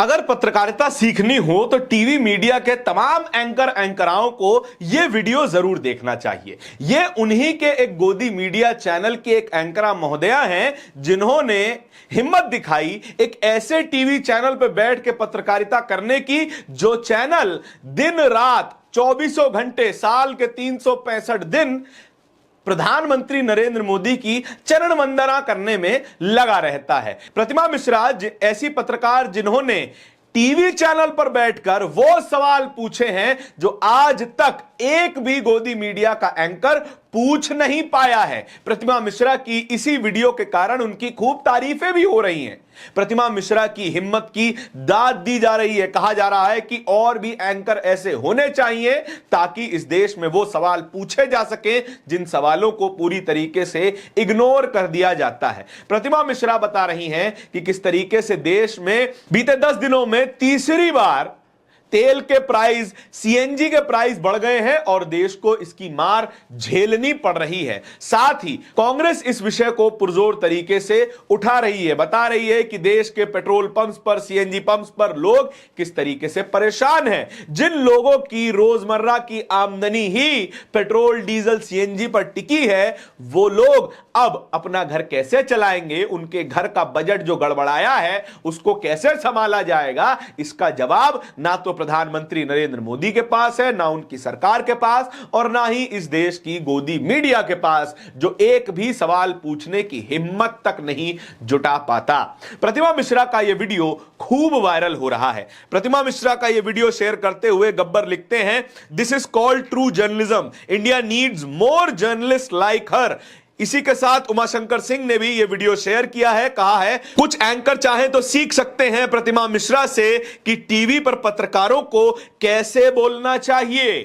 अगर पत्रकारिता सीखनी हो तो टीवी मीडिया के तमाम एंकराओं को यह वीडियो जरूर देखना चाहिए। यह उन्हीं के एक गोदी मीडिया चैनल की एक एंकरा महोदया हैं जिन्होंने हिम्मत दिखाई एक ऐसे टीवी चैनल पर बैठ के पत्रकारिता करने की जो चैनल दिन रात 24 घंटे साल के 365 दिन प्रधानमंत्री नरेंद्र मोदी की चरण वंदना करने में लगा रहता है। प्रतिमा मिश्रा ऐसी पत्रकार जिन्होंने टीवी चैनल पर बैठकर वो सवाल पूछे हैं जो आज तक एक भी गोदी मीडिया का एंकर पूछ नहीं पाया है। प्रतिमा मिश्रा की इसी वीडियो के कारण उनकी खूब तारीफें भी हो रही हैं। प्रतिमा मिश्रा की हिम्मत की दाद दी जा रही है। कहा जा रहा है कि और भी एंकर ऐसे होने चाहिए ताकि इस देश में वो सवाल पूछे जा सके जिन सवालों को पूरी तरीके से इग्नोर कर दिया जाता है। प्रतिमा मिश्रा बता रही हैं कि किस तरीके से देश में बीते 10 दिनों में तीसरी बार तेल के प्राइस, सीएनजी के प्राइस बढ़ गए हैं और देश को इसकी मार झेलनी पड़ रही है। साथ ही कांग्रेस इस विषय को पुरजोर तरीके से उठा रही है, बता रही है कि देश के पेट्रोल पंप्स पर, सीएनजी पंप्स पर लोग किस तरीके से परेशान हैं। जिन लोगों की रोजमर्रा की आमदनी ही पेट्रोल, डीजल, सीएनजी पर टिकी है, वो लोग अब अपना घर कैसे चलाएंगे, उनके घर का बजट जो गड़बड़ाया है उसको कैसे संभाला जाएगा, इसका जवाब ना तो प्रधानमंत्री नरेंद्र मोदी के पास है, ना उनकी सरकार के पास और ना ही इस देश की गोदी मीडिया के पास, जो एक भी सवाल पूछने की हिम्मत तक नहीं जुटा पाता। प्रतिमा मिश्रा का यह वीडियो खूब वायरल हो रहा है। प्रतिमा मिश्रा का यह वीडियो शेयर करते हुए गब्बर लिखते हैं, this is called true journalism, India needs more journalist like her. इसी के साथ उमाशंकर सिंह ने भी यह वीडियो शेयर किया है। कहा है, कुछ एंकर चाहें तो सीख सकते हैं प्रतिमा मिश्रा से कि टीवी पर पत्रकारों को कैसे बोलना चाहिए।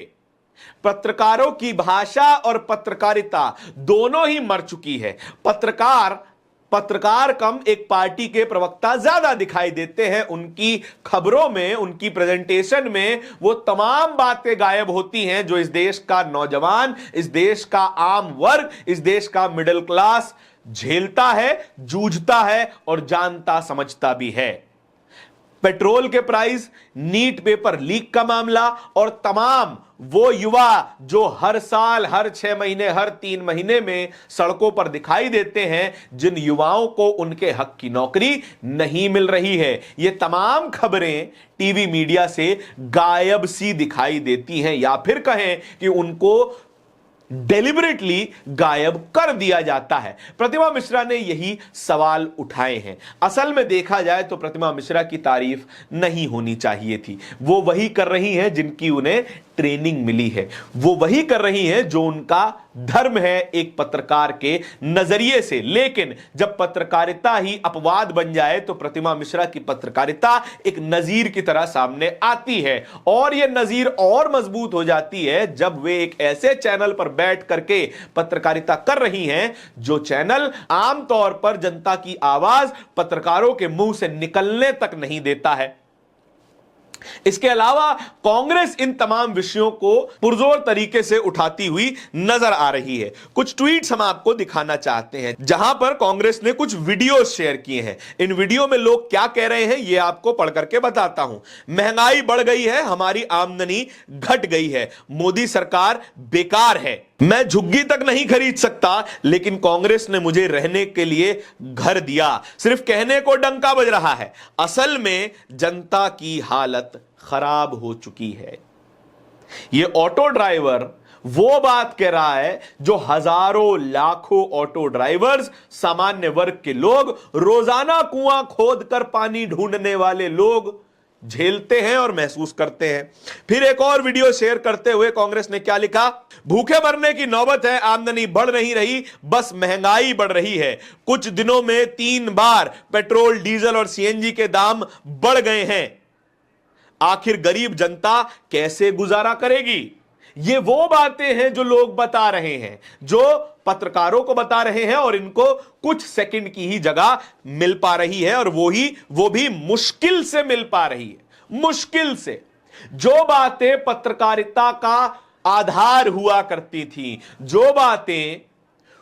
पत्रकारों की भाषा और पत्रकारिता दोनों ही मर चुकी है। पत्रकार कम एक पार्टी के प्रवक्ता ज्यादा दिखाई देते हैं। उनकी खबरों में, उनकी प्रेजेंटेशन में वो तमाम बातें गायब होती हैं जो इस देश का नौजवान, इस देश का आम वर्ग, इस देश का मिडिल क्लास झेलता है, जूझता है और जानता समझता भी है। पेट्रोल के प्राइस, नीट पेपर लीक का मामला और तमाम वो युवा जो हर साल, हर 6 महीने, हर 3 महीने में सड़कों पर दिखाई देते हैं, जिन युवाओं को उनके हक की नौकरी नहीं मिल रही है, ये तमाम खबरें टीवी मीडिया से गायब सी दिखाई देती हैं या फिर कहें कि उनको डेलिबरेटली गायब कर दिया जाता है। प्रतिमा मिश्रा ने यही सवाल उठाए हैं। असल में देखा जाए तो प्रतिमा मिश्रा की तारीफ नहीं होनी चाहिए थी। वो वही कर रही हैं जिनकी उन्हें ट्रेनिंग मिली है, वो वही कर रही हैं जो उनका धर्म है एक पत्रकार के नजरिए से। लेकिन जब पत्रकारिता ही अपवाद बन जाए तो प्रतिमा मिश्रा की पत्रकारिता एक नजीर की तरह सामने आती है और यह नजीर और मजबूत हो जाती है जब वे एक ऐसे चैनल पर बैठ करके पत्रकारिता कर रही हैं जो चैनल आमतौर पर जनता की आवाज पत्रकारों के मुंह से निकलने तक नहीं देता है। इसके अलावा कांग्रेस इन तमाम विषयों को पुरजोर तरीके से उठाती हुई नजर आ रही है। कुछ ट्वीट्स हम आपको दिखाना चाहते हैं जहां पर कांग्रेस ने कुछ वीडियो शेयर किए हैं। इन वीडियो में लोग क्या कह रहे हैं यह आपको पढ़ करके बताता हूं। महंगाई बढ़ गई है, हमारी आमदनी घट गई है, मोदी सरकार बेकार है, मैं झुग्गी तक नहीं खरीद सकता लेकिन कांग्रेस ने मुझे रहने के लिए घर दिया, सिर्फ कहने को डंका बज रहा है, असल में जनता की हालत खराब हो चुकी है। यह ऑटो ड्राइवर वो बात कह रहा है जो हजारों लाखों ऑटो ड्राइवर्स, सामान्य वर्ग के लोग, रोजाना कुआं खोदकर पानी ढूंढने वाले लोग झेलते हैं और महसूस करते हैं। फिर एक और वीडियो शेयर करते हुए कांग्रेस ने क्या लिखा, भूखे मरने की नौबत है, आमदनी बढ़ नहीं रही, बस महंगाई बढ़ रही है। कुछ दिनों में 3 बार पेट्रोल, डीजल और सीएनजी के दाम बढ़ गए हैं। आखिर गरीब जनता कैसे गुजारा करेगी? ये वो बातें हैं जो लोग बता रहे हैं, जो पत्रकारों को बता रहे हैं और इनको कुछ सेकंड की ही जगह मिल पा रही है और वो भी मुश्किल से मिल पा रही है। मुश्किल से जो बातें पत्रकारिता का आधार हुआ करती थी, जो बातें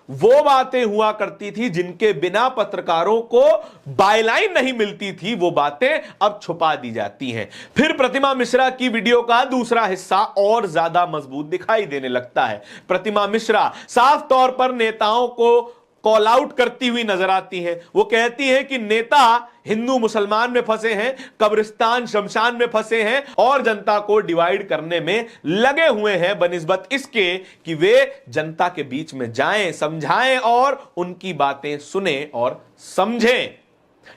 वो बातें हुआ करती थी जिनके बिना पत्रकारों को बायलाइन नहीं मिलती थी, वो बातें अब छुपा दी जाती हैं। फिर प्रतिमा मिश्रा की वीडियो का दूसरा हिस्सा और ज्यादा मजबूत दिखाई देने लगता है। प्रतिमा मिश्रा साफ तौर पर नेताओं को कॉल आउट करती हुई नजर आती हैं। वो कहती हैं कि नेता हिंदू मुसलमान में फंसे हैं, कब्रिस्तान शमशान में फंसे हैं और जनता को डिवाइड करने में लगे हुए हैं, बनिस्बत इसके कि वे जनता के बीच में जाएं, समझाएं और उनकी बातें सुने और समझें।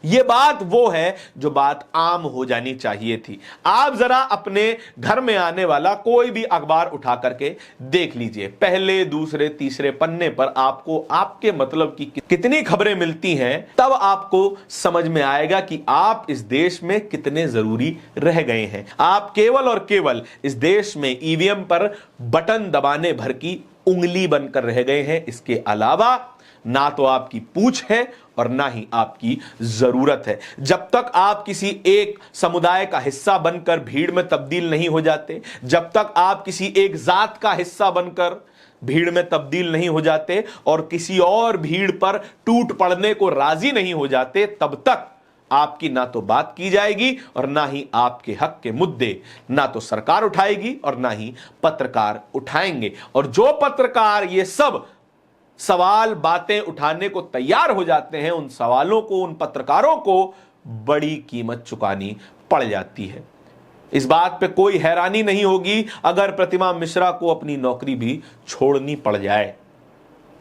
यह बात वो है जो बात आम हो जानी चाहिए थी। आप जरा अपने घर में आने वाला कोई भी अखबार उठा करके देख लीजिए, पहले दूसरे तीसरे पन्ने पर आपको आपके मतलब की कितनी खबरें मिलती हैं, तब आपको समझ में आएगा कि आप इस देश में कितने जरूरी रह गए हैं। आप केवल और केवल इस देश में ईवीएम पर बटन दबाने भर की उंगली बनकर रह गए हैं। इसके अलावा ना तो आपकी पूछ है और ना ही आपकी जरूरत है। जब तक आप किसी एक समुदाय का हिस्सा बनकर भीड़ में तब्दील नहीं हो जाते, जब तक आप किसी एक जात का हिस्सा बनकर भीड़ में तब्दील नहीं हो जाते और किसी और भीड़ पर टूट पड़ने को राजी नहीं हो जाते, तब तक आपकी ना तो बात की जाएगी और ना ही आपके हक के मुद्दे ना तो सरकार उठाएगी और ना ही पत्रकार उठाएंगे। और जो पत्रकार ये सब सवाल बातें उठाने को तैयार हो जाते हैं, उन सवालों को, उन पत्रकारों को बड़ी कीमत चुकानी पड़ जाती है। इस बात पे कोई हैरानी नहीं होगी अगर प्रतिमा मिश्रा को अपनी नौकरी भी छोड़नी पड़ जाए।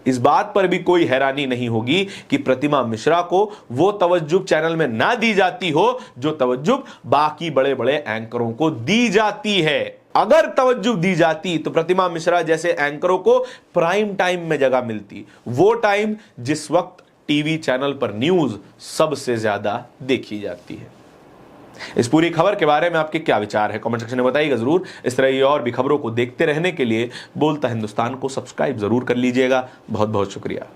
इस बात पर भी कोई हैरानी नहीं होगी कि प्रतिमा मिश्रा को वो तवज्जो चैनल में ना दी जाती हो जो तवज्जो बाकी बड़े बड़े एंकरों को दी जाती है। अगर तवज्जो दी जाती तो प्रतिमा मिश्रा जैसे एंकरों को प्राइम टाइम में जगह मिलती, वो टाइम जिस वक्त टीवी चैनल पर न्यूज सबसे ज्यादा देखी जाती है। इस पूरी खबर के बारे में आपके क्या विचार है, कमेंट सेक्शन में बताइएगा जरूर। इस तरह ये और भी खबरों को देखते रहने के लिए बोलता हिंदुस्तान को सब्सक्राइब जरूर कर लीजिएगा। बहुत बहुत शुक्रिया।